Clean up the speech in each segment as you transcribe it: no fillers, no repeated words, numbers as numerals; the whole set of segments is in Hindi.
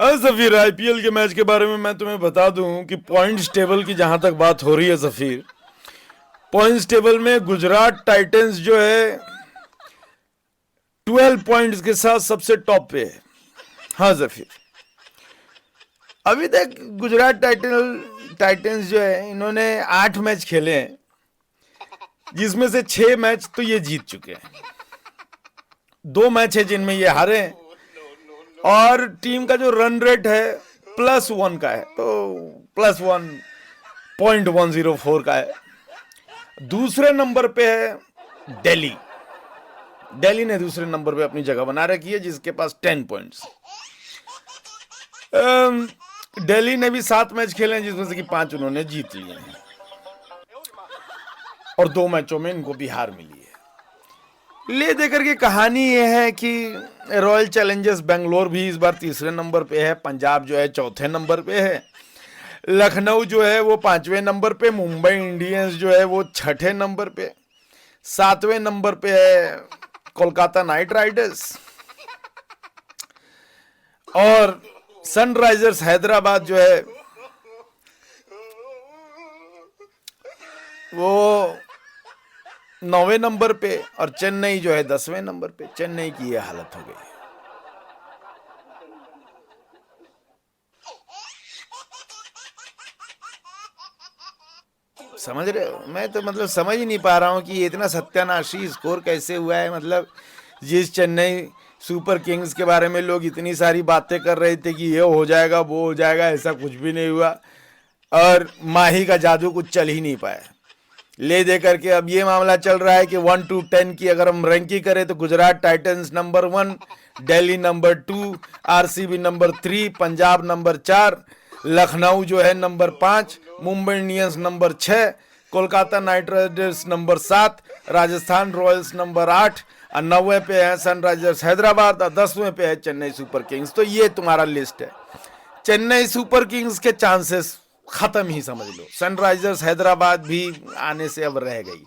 जफीर, आईपीएल के मैच के बारे में मैं तुम्हें बता दूं कि पॉइंट्स टेबल की जहां तक बात हो रही है जफीर, पॉइंट्स टेबल में गुजरात टाइटंस जो है 12 पॉइंट्स के साथ सबसे टॉप पे है। हाँ जफीर, अभी तक गुजरात टाइटंस जो है इन्होंने 8 मैच खेले हैं, जिसमें से 6 मैच तो ये जीत चुके हैं, 2 मैच है जिनमें ये हारे हैं, और टीम का जो रन रेट है +1 का है, तो +1.104 का है। दूसरे नंबर पे है दिल्ली। दिल्ली ने दूसरे नंबर पे अपनी जगह बना रखी है, जिसके पास 10 पॉइंट्स। दिल्ली ने भी 7 मैच खेले हैं, जिसमें से कि 5 उन्होंने जीत लिए हैं, और 2 मैचों में इनको भी हार मिली है। ले देकर के कहानी यह है कि रॉयल चैलेंजर्स बेंगलोर भी इस बार तीसरे नंबर पे है, पंजाब जो है चौथे नंबर पे है, लखनऊ जो है वो 5वें नंबर पे, मुंबई इंडियंस जो है वो 6ठे नंबर पे, 7वें नंबर पे है कोलकाता नाइट राइडर्स, और सनराइजर्स हैदराबाद जो है वो 9वें नंबर पे, और चेन्नई जो है 10वें नंबर पे। चेन्नई की ये हालत हो गई है। समझ रहे हो? मैं तो मतलब समझ ही नहीं पा रहा हूँ कि ये इतना सत्यानाशी स्कोर कैसे हुआ है। मतलब जिस चेन्नई सुपर किंग्स के बारे में लोग इतनी सारी बातें कर रहे थे कि ये हो जाएगा वो हो जाएगा, ऐसा कुछ भी नहीं हुआ, और माही का जादू कुछ चल ही नहीं पाया। ले दे करके अब ये मामला चल रहा है कि 1 to 10 की अगर हम रैंकिंग करें तो Gujarat Titans number 1, Delhi number 2, RCB number 3, Punjab number 4, Lucknow जो है number 5, Mumbai Indians number 6, Kolkata night Riders number 7, Rajasthan Royals number 8, और 9वें पे है सनराइजर्स हैदराबाद, और 10वें पे है चेन्नई सुपर किंग्स। तो ये तुम्हारा लिस्ट है। चेन्नई सुपर किंग्स के चांसेस खत्म ही समझ लो। सनराइजर्स हैदराबाद भी आने से अब रह गई।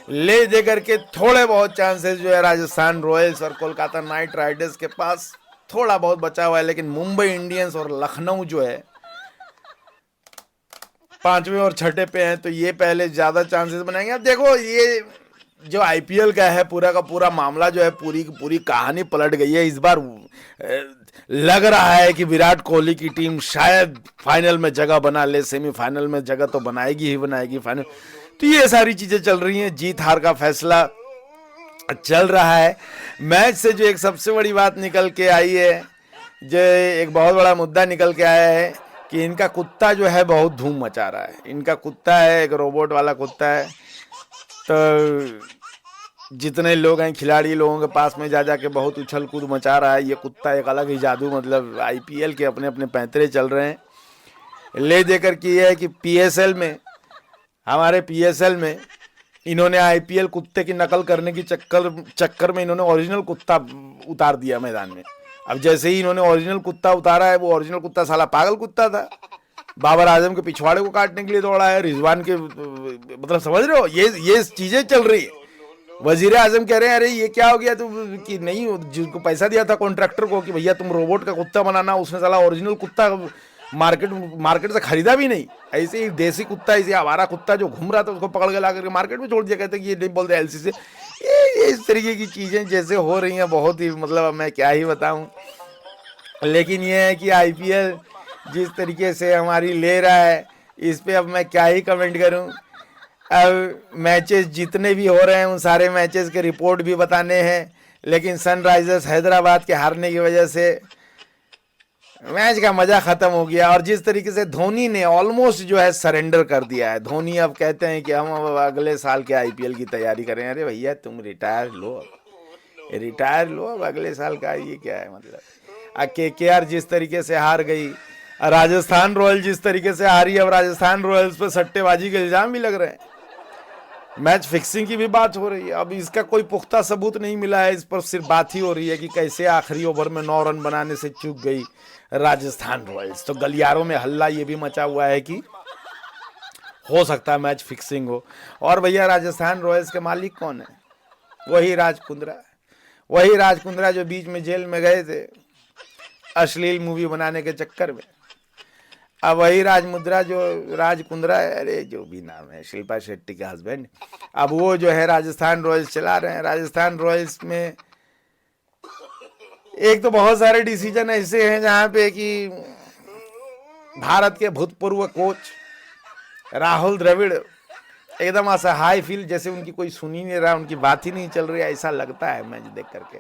ले दे करके थोड़े बहुत चांसेस जो है राजस्थान रॉयल्स और कोलकाता नाइट राइडर्स के पास थोड़ा बहुत बचा हुआ है, लेकिन मुंबई इंडियंस और लखनऊ जो है 5वें और 6ठे पे हैं, तो ये पहले ज्यादा चांसेस बनाएंगे। अब देखो, ये जो आईपीएल का है पूरा का पूरा मामला जो है, पूरी की पूरी कहानी पलट गई है। इस बार लग रहा है कि विराट कोहली की टीम शायद फाइनल में जगह बना ले, सेमीफाइनल में जगह तो बनाएगी ही बनाएगी, फाइनल। तो ये सारी चीजें चल रही हैं, जीत हार का फैसला चल रहा है। मैच से जो एक सबसे बड़ी बात निकल के आई है, जो एक बहुत बड़ा मुद्दा निकल के आया है कि इनका कुत्ता जो है बहुत धूम मचा रहा है। इनका कुत्ता है, एक रोबोट वाला कुत्ता है, तो जितने लोग हैं खिलाड़ी लोगों के पास में जा जाके बहुत उछल कूद मचा रहा है। ये कुत्ता एक अलग ही जादू, मतलब आईपीएल के अपने अपने पैंतरे चल रहे हैं। ले देकर कि ये है कि पीएसएल में, हमारे पीएसएल में इन्होंने आईपीएल कुत्ते की नकल करने की चक्कर में इन्होंने ओरिजिनल कुत्ता उतार दिया मैदान में। अब जैसे ही इन्होंने ओरिजिनल कुत्ता उतारा है, वो ओरिजिनल कुत्ता साला पागल कुत्ता था, बाबर आजम के पिछवाड़े को काटने के लिए दौड़ा है, रिजवान के, मतलब समझ रहे हो, ये चीजें चल रही है। वजीर आजम कह रहे हैं अरे ये क्या हो गया, तुम कि नहीं, जिसको पैसा दिया था कॉन्ट्रैक्टर को कि भैया तुम रोबोट का कुत्ता बनाना, उसने साला ओरिजिनल कुत्ता मार्केट से खरीदा भी नहीं। ऐसे ही देसी कुत्ता, ऐसे आवारा कुत्ता जो घूम रहा था, उसको पकड़ के ला करके मार्केट में छोड़ दिया। कहते कि ये नहीं बोलते एलसी से। ये इस तरीके की चीजें जैसे हो रही हैं, बहुत ही, मतलब अब मैं क्या ही बताऊं। लेकिन ये है कि आईपीएल जिस तरीके से हमारी ले रहा है, इस पे अब मैं क्या ही कमेंट करूं। अब मैचेस जितने भी हो रहे हैं उन सारे मैचेस के रिपोर्ट भी बताने हैं, लेकिन सनराइजर्स हैदराबाद के हारने की वजह से मैच का मजा खत्म हो गया। और जिस तरीके से धोनी ने ऑलमोस्ट जो है सरेंडर कर दिया है, धोनी अब कहते हैं कि हम अब अगले साल के आईपीएल की तैयारी करें। अरे भैया तुम रिटायर लो, रिटायर लो, अब अगले साल का ये क्या है मतलब। केकेआर जिस तरीके से हार गई, राजस्थान रॉयल जिस तरीके से हारी, अब राजस्थान रॉयल्स पे सट्टेबाजी के इल्जाम भी लग रहे हैं, मैच फिक्सिंग की भी बात हो रही है। अब इसका कोई पुख्ता सबूत नहीं मिला है, इस पर सिर्फ बात ही हो रही है कि कैसे आखिरी ओवर में 9 रन बनाने से चूक गई राजस्थान रॉयल्स। तो गलियारों में हल्ला ये भी मचा हुआ है कि हो सकता है मैच फिक्सिंग हो। और भैया राजस्थान रॉयल्स के मालिक कौन है? वही राज कुंद्रा, वही राज कुंद्रा जो बीच में जेल में गए थे। अश्लील मूवी बनाने के चक्कर में। अब वही राजमुद्रा जो राज कुंद्रा है, अरे जो भी नाम है, शिल्पा शेट्टी के हस्बैंड, अब वो जो है राजस्थान रॉयल्स चला रहे हैं। राजस्थान रॉयल्स में एक तो बहुत सारे डिसीजन ऐसे हैं जहां पे कि भारत के भूतपूर्व कोच राहुल द्रविड़ एकदम असहाय फील, जैसे उनकी कोई सुन ही नहीं रहा, उनकी बात ही नहीं चल रही है, ऐसा लगता है मैच देख करके।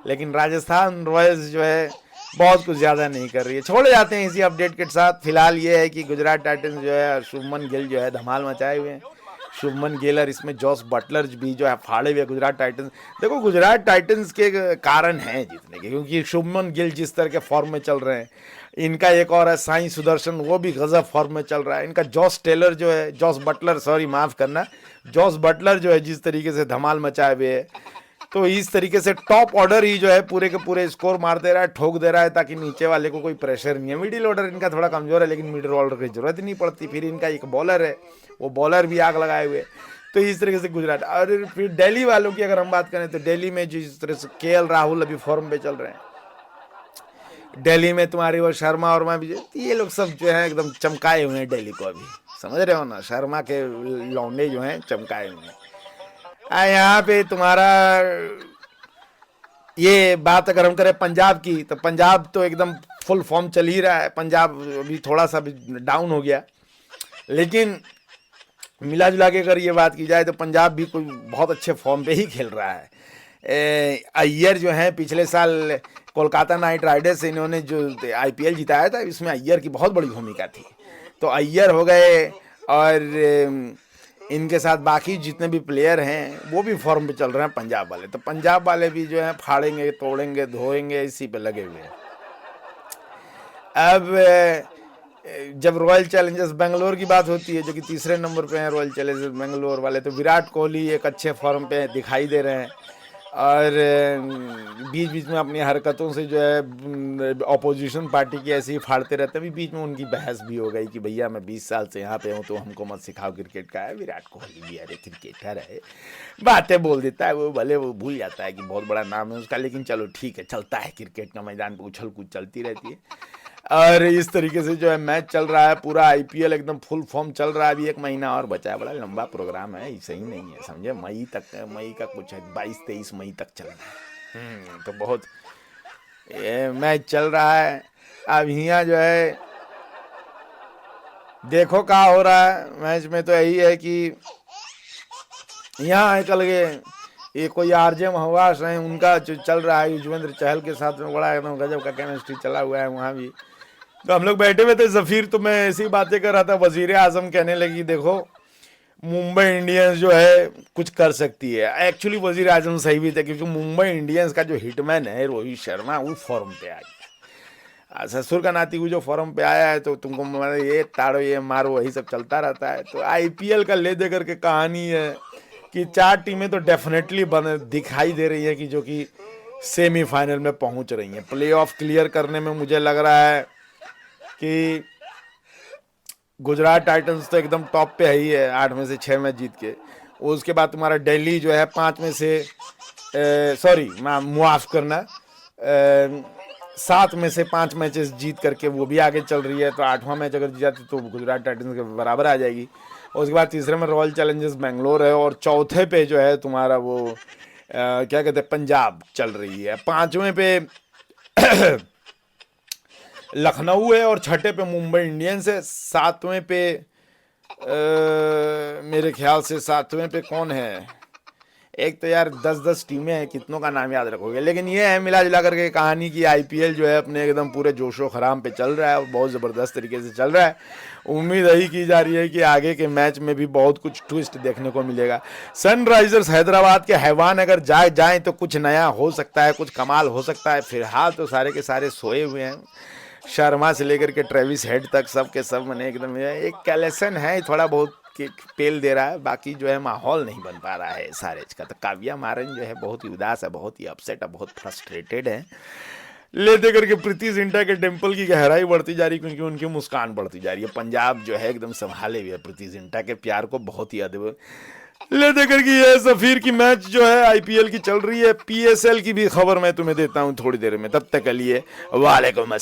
लेकिन राजस्थान रॉयल्स जो है बहुत कुछ ज़्यादा नहीं कर रही है। छोड़े जाते हैं इसी अपडेट के साथ। फिलहाल ये है कि गुजरात टाइटंस जो है शुभमन गिल जो है धमाल मचाए हुए हैं। शुभमन गिल और इसमें जॉस बटलर भी जो है फाड़े हुए गुजरात टाइटंस। देखो गुजरात टाइटंस के कारण हैं जीतने के, क्योंकि शुभमन गिल जिस तरह के फॉर्म में चल रहे हैं, इनका एक और है साई सुदर्शन, वो भी गजब फॉर्म में चल रहा है। इनका जॉस टेलर जो है, जॉस बटलर, सॉरी माफ़ करना, जॉस बटलर जो है जिस तरीके से धमाल मचाए हुए है, तो इस तरीके से टॉप ऑर्डर ही जो है पूरे के पूरे स्कोर मार दे रहा है, ठोक दे रहा है, ताकि नीचे वाले को कोई प्रेशर नहीं है। मिडिल ऑर्डर इनका थोड़ा कमजोर है, लेकिन मिडिल ऑर्डर की जरूरत ही नहीं पड़ती। फिर इनका एक बॉलर है, वो बॉलर भी आग लगाए हुए। तो इस तरीके से गुजरात। और फिर दिल्ली वालों की अगर हम बात करें तो दिल्ली में जिस तरह से केएल राहुल अभी फॉर्म पे चल रहे हैं, दिल्ली में तुम्हारी वो शर्मा और भी, ये लोग सब जो है एकदम चमकाए हुए हैं दिल्ली को अभी, समझ रहे हो ना, शर्मा के लौंडे जो हैं चमकाए हुए हैं। यहाँ पे तुम्हारा ये बात अगर हम करें पंजाब की, तो पंजाब तो एकदम फुल फॉर्म चल ही रहा है। पंजाब अभी थोड़ा सा भी डाउन हो गया, लेकिन मिला जुला के अगर ये बात की जाए तो पंजाब भी कोई बहुत अच्छे फॉर्म पे ही खेल रहा है। अय्यर जो है पिछले साल कोलकाता नाइट राइडर्स से इन्होंने जो आईपीएल जिताया था, इसमें अय्यर की बहुत बड़ी भूमिका थी। तो अय्यर हो गए, और इनके साथ बाकी जितने भी प्लेयर हैं वो भी फॉर्म पे चल रहे हैं पंजाब वाले। तो पंजाब वाले भी जो है फाड़ेंगे, तोड़ेंगे, धोएंगे, इसी पे लगे हुए हैं। अब जब रॉयल चैलेंजर्स बेंगलोर की बात होती है, जो कि तीसरे नंबर पे हैं रॉयल चैलेंजर्स बेंगलोर वाले, तो विराट कोहली एक अच्छे फॉर्म पे दिखाई दे रहे हैं, और बीच बीच में अपनी हरकतों से जो है अपोजिशन पार्टी की ऐसे ही फाड़ते रहते हैं। अभी बीच में उनकी बहस भी हो गई कि भैया मैं 20 साल से यहाँ पे हूँ, तो हमको मत सिखाओ क्रिकेट का है। विराट कोहली भी अरे क्रिकेटर है, बातें बोल देता है वो, भले वो भूल जाता है कि बहुत बड़ा नाम है उसका, लेकिन चलो ठीक है, चलता है क्रिकेट का मैदान पर, उछल कूद चलती रहती है। और इस तरीके से जो है मैच चल रहा है, पूरा आईपीएल एकदम फुल फॉर्म चल रहा है। अभी 1 महीना और बचा है, बड़ा लंबा प्रोग्राम है, ऐसा ही नहीं है समझे, मई तक, मई का कुछ है 22-23 मई तक चलना है। तो बहुत ये मैच चल रहा है। अब यहाँ जो है देखो क्या हो रहा है मैच में, तो यही है कि यहाँ निकल गए ये कोई आरजे महवास हैं, उनका जो चल रहा है युजवेंद्र चहल के साथ में, बड़ा एकदम गजब का केमिस्ट्री चला हुआ है वहाँ भी। तो हम लोग बैठे हुए थे जफीर, तो मैं ऐसी बातें कर रहा था, वजीर आजम कहने लगी देखो मुंबई इंडियंस जो है कुछ कर सकती है। एक्चुअली वजीर आजम सही भी थे, क्योंकि मुंबई इंडियंस का जो हिटमैन है रोहित शर्मा, वो फॉर्म पे आ गया। ससुर का नाती वो जो फॉर्म पे आया है, तो तुमको ये ताड़ो ये मारो वही सब चलता रहता है। तो आईपीएल का ले दे करके कहानी है कि 4 टीमें तो डेफिनेटली दिखाई दे रही है कि जो कि सेमीफाइनल में पहुंच रही हैं। प्लेऑफ क्लियर करने में मुझे लग रहा है कि गुजरात टाइटंस तो एकदम टॉप पे ही है, 8 में से 6 मैच जीत के। उसके बाद तुम्हारा दिल्ली जो है 5 में से सॉरी मुआफ़ करना 7 में से 5 मैचेस जीत करके वो भी आगे चल रही है। तो 8वां मैच अगर जीत जाती तो गुजरात टाइटंस के बराबर आ जाएगी। उसके बाद तीसरे में रॉयल चैलेंजर्स बेंगलोर है, और चौथे पे जो है तुम्हारा वो क्या कहते हैं पंजाब चल रही है। 5वें पे लखनऊ है, और 6ठे पे मुंबई इंडियंस है। 7वें पे मेरे ख्याल से 7वें पे कौन है, एक तो यार 10-10 टीमें हैं, कितनों का नाम याद रखोगे। लेकिन ये है मिला जुला करके कहानी की आईपीएल जो है अपने एकदम पूरे जोशो खराम पे चल रहा है, और बहुत ज़बरदस्त तरीके से चल रहा है। उम्मीद यही की जा रही है कि आगे के मैच में भी बहुत कुछ ट्विस्ट देखने को मिलेगा। सनराइजर्स हैदराबाद के हैवान अगर जाएँ तो कुछ नया हो सकता है, कुछ कमाल हो सकता है। फिलहाल तो सारे के सारे सोए हुए हैं, शर्मा से लेकर के ट्रेविस हेड तक सब के सब मैंने एकदम एक कैलेसन है, थोड़ा बहुत पेल दे रहा है, बाकी जो है माहौल नहीं बन पा रहा है सारे का। तो काव्या मारन जो है बहुत ही उदास है, बहुत ही अपसेट है, बहुत फ्रस्ट्रेटेड है। ले दे करके प्रीति जिंटा के टेम्पल की गहराई बढ़ती जा रही है, क्योंकि उनकी मुस्कान बढ़ती जा रही है। पंजाब जो है एकदम संभाले हुए है प्रीति जिंटा के प्यार को, बहुत ही अद्भुत। ले देकर कि ये सफीर की मैच जो है आईपीएल की चल रही है, पीएसएल की भी खबर मैं तुम्हें देता हूं थोड़ी देर में, तब तक के लिए वालेकुम अस्सलाम।